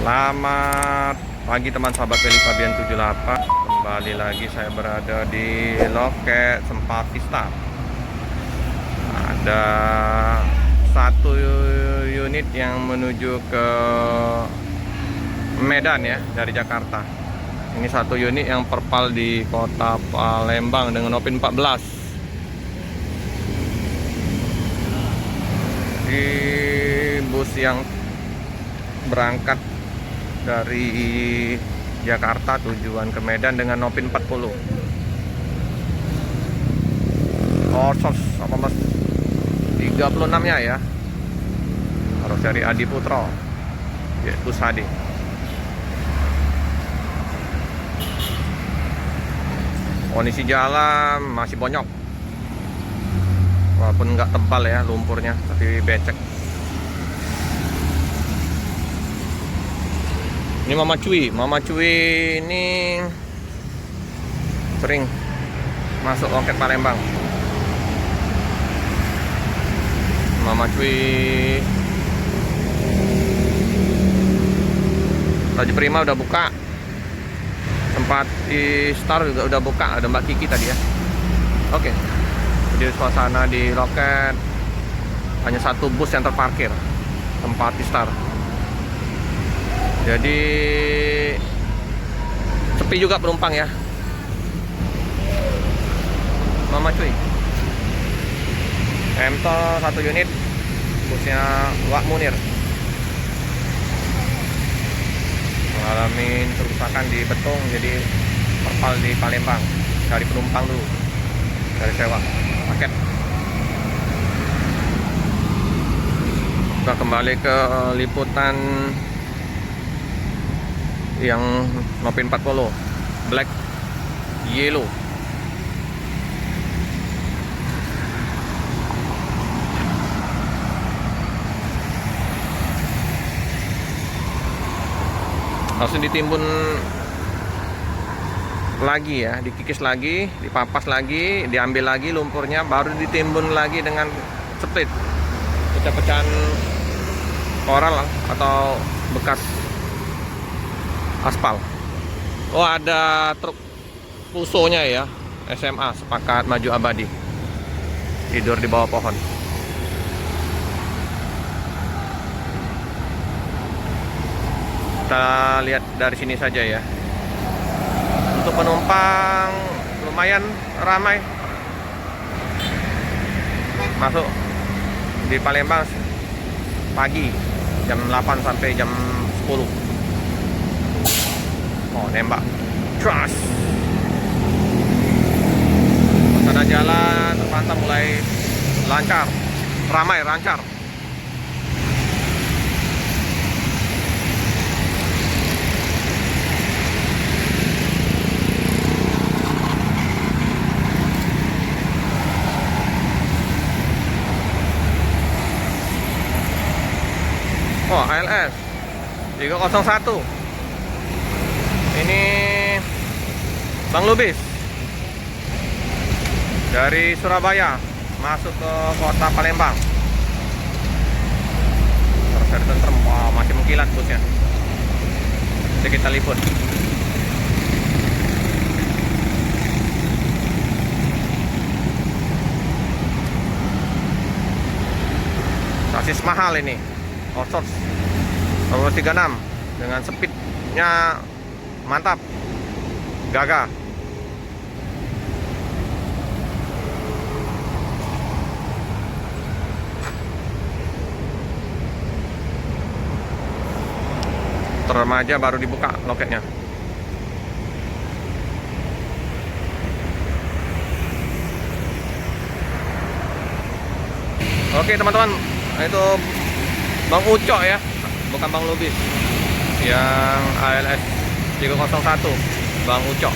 Selamat pagi teman sahabat Feli Fabian 78. Kembali lagi saya berada di loket Sempati Star. Ada satu unit yang menuju ke Medan ya, dari Jakarta. Ini satu unit yang perpal di kota Palembang dengan Opin 14. Di bus yang berangkat dari Jakarta tujuan ke Medan dengan Nopin 40. Orsos 1836 nya ya. Harus dari Adi Putro, yaitu Sadi. Kondisi jalan masih bonyok, walaupun nggak tebal ya lumpurnya, tapi becek. Ini Mama Cuy ini sering masuk loket Palembang. Mama Cuy Raja Prima udah buka, Sempati Star juga udah buka, ada Mbak Kiki tadi ya. Oke, jadi suasana di loket hanya satu bus yang terparkir, Sempati Star. Jadi sepi juga penumpang ya. Mama Cuy Emto satu unit, busnya Wak Munir, mengalami kerusakan di betung, jadi perpal di Palembang. Cari penumpang dulu, dari sewa paket. Kita kembali ke liputan yang Nopin 40 Black Yellow. Langsung ditimbun lagi ya, dikikis lagi, dipapas lagi, diambil lagi lumpurnya, baru ditimbun lagi dengan split, pecah-pecahan koral atau bekas aspal. Oh, ada truk pusonya ya, SMA Sepakat Maju Abadi, tidur di bawah pohon. Kita lihat dari sini saja ya. Untuk penumpang lumayan ramai masuk di Palembang pagi jam 8 sampai jam 10. Oh, nembak trust. Suasana jalan terpantau mulai lancar, ramai, lancar. Oh, ALS 301. Ini Bang Lubis dari Surabaya masuk ke kota Palembang. Terus ada tentrem, wah, masih mengkilat busnya. Jadi kita liput. Sasis mahal ini, Orsos 36 dengan speednya mantap, gagah. Remaja baru dibuka loketnya. Oke teman-teman, itu Bang Ucok ya, bukan Bang Lubis. Yang ALS 301 Bang Ucok.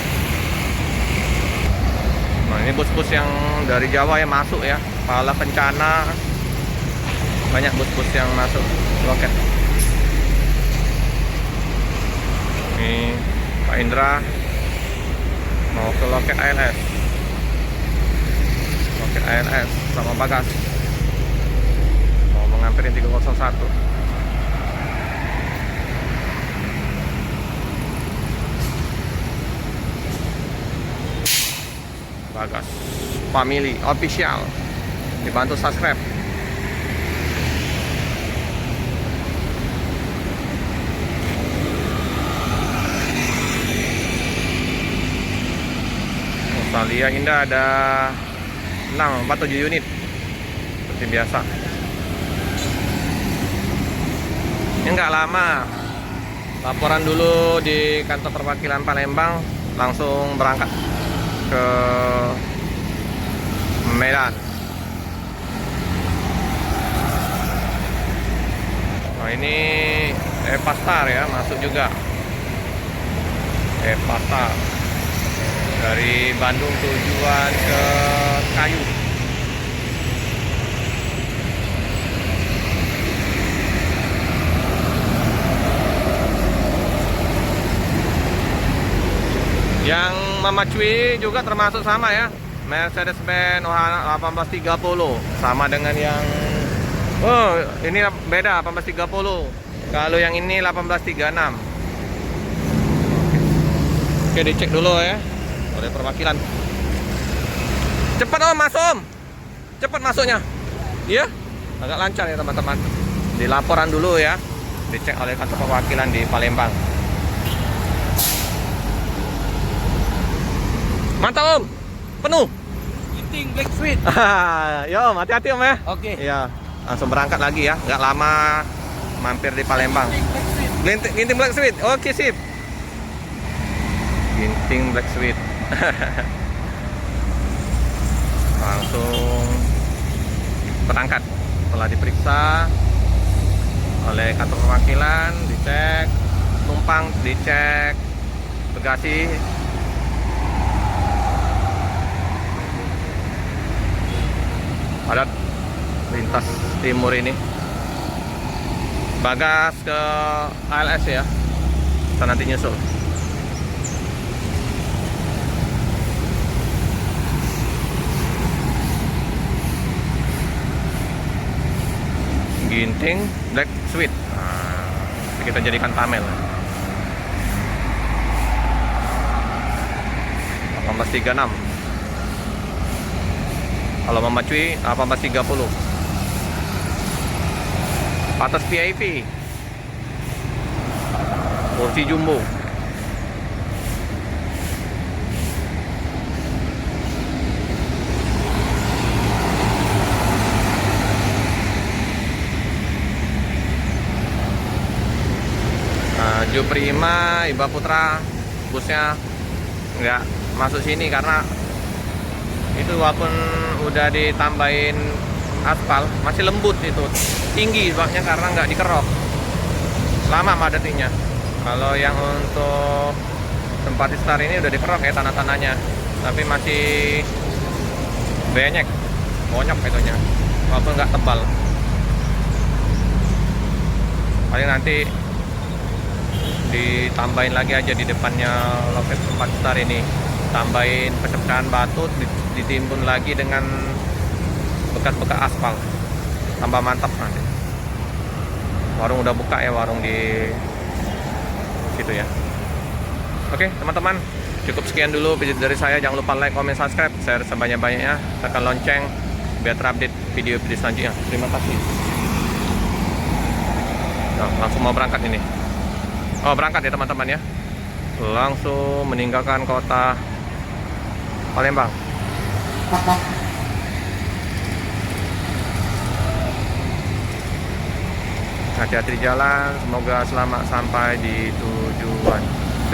Nah, ini bus-bus yang dari Jawa yang masuk ya, Pala Kencana, banyak bus-bus yang masuk loket. Ini Pak Indra mau ke loket ALS. Loket ALS sama Bagas mau mengampirin 301. Bagas Family Official. Dibantu subscribe. Australia Indah ada 6 atau 7 unit seperti biasa. Ini nggak lama, laporan dulu di kantor perwakilan Palembang, langsung berangkat ke Medan. Nah ini Epastar ya, masuk juga Epastar dari Bandung tujuan ke Kayu. Yang Mama Cui juga termasuk sama ya, Mercedes-Benz 1830, sama dengan yang ini beda 1830. Kalau yang ini 1836. Oke, dicek dulu ya oleh perwakilan. Cepat masuk Om, cepat masuknya. Iya, agak lancar ya teman-teman. Dilaporan dulu ya, dicek oleh kantor perwakilan di Palembang. Mantap Om, penuh. Ginting Black Sweet. Ya Om, hati-hati Om ya. Oke. Iya, langsung berangkat lagi ya, nggak lama mampir di Palembang. Ginting Black Sweet, oke sip. Ginting Black Sweet. Langsung berangkat setelah diperiksa oleh kantor perwakilan, dicek numpang, dicek bagasi. Padat lintas timur ini. Bagas ke ALS ya, kita nanti nyusul. Ginting Black Sweet. Nah, kita jadikan tamel 1836. Kalau Mama Cui 1830. Atas VIP, kursi jumbo. Prima, Iba Putra, busnya nggak masuk sini karena itu walaupun udah ditambahin aspal masih lembut, itu tinggi baknya karena nggak dikerok, lama madetinya. Kalau yang untuk tempat Star ini udah dikerok ya tanah-tanahnya, tapi masih banyak itunya walaupun nggak tebal. Paling nanti ditambahin lagi aja di depannya loket tempat Star ini, tambahin pecahan batu, ditimbun lagi dengan bekas-bekas aspal, tambah mantap nanti. Warung udah buka ya, warung di situ ya. Oke teman-teman, cukup sekian dulu video dari saya. Jangan lupa like, comment, subscribe, share sebanyak-banyaknya, tekan lonceng biar terupdate video-video selanjutnya. Terima kasih. Nah, langsung mau berangkat ini. Berangkat ya teman-teman ya, langsung meninggalkan kota Palembang. Hati-hati di jalan, semoga selamat sampai di tujuan.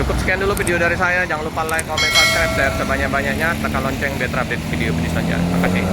Cukup sekian dulu video dari saya. Jangan lupa like, comment, subscribe, share sebanyak-banyaknya, tekan lonceng biar terupdate video selanjutnya. Terima kasih.